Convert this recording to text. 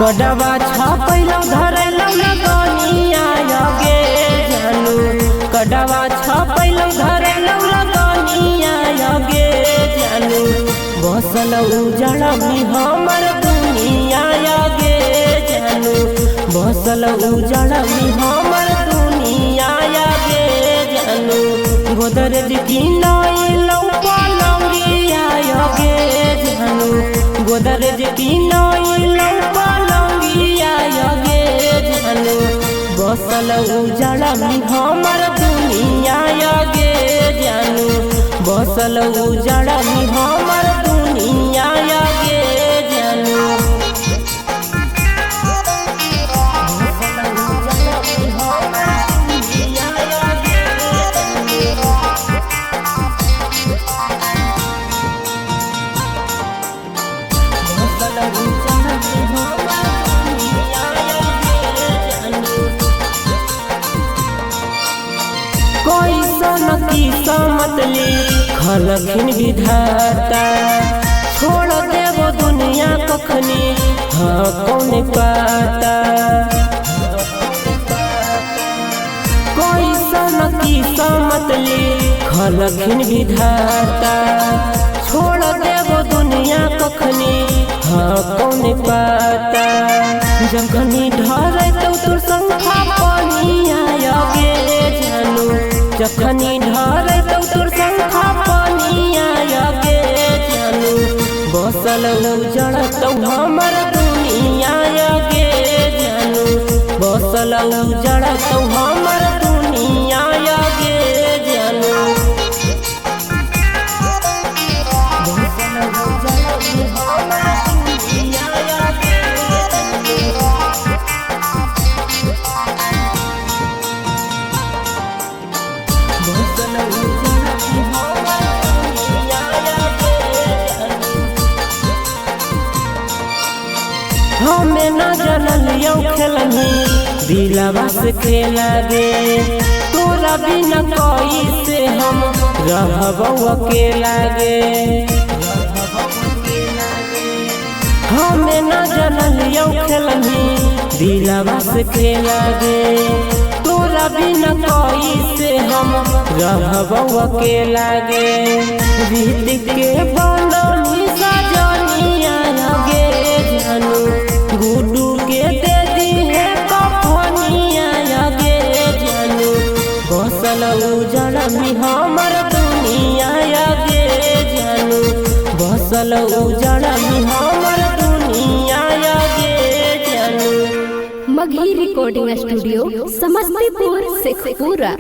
कड़वा छपैलो धरैलो लगनिया गे जानू कड़वा छपैलो धरैलो लगनिया गे जानू बसल उजड़ में हमर दुनिया गे जानू बसल उजड़ में हमर दुनिया गे जानू गोदरेज किनैलो पलंगिया गे जानू गोदरेज किनैलो पलंगिया गे जानू बसल उजड़ में हमर दुनिया गे जानू बसल उजड़ में हमर दुनिया गे जानू समतली खलखिन विधाता छोड़ देवो दुनिया कखनी हाँ कौन पाता कोई सनकी समतली खलखिन विधाता छोड़ देवो दुनिया कखनी हाँ कौन पाता जखनी ढरे तो तोर संखा पनिया गे जानू जखनी ढरे तो तोर संखा पनिया गे जानू बसल उजड़ तो हमर दुनिया गे जानू बसल उजड़ तो हमर दुनिया गे जानू बसल उजड़ तो हमर दुनिया गे हमें न जनलियो खेलनी दिलवा से खेला गे तोरा बिना कोई से हम रहबो अकेला गे हमें न जनलियो खेलनी दिलवा से खेला गे तोरा बिना कोई से हम रहबो अकेला गे रीत के बननी सजनिया गे जानू गुड्डू के दे दी है कफनिया गे जानू बसल उजड़ में हमर दुनिया गे जानू बसल उजड़ में हमर दुनिया गे जानू। Magahi recording studio Samastipur Sheikhpura.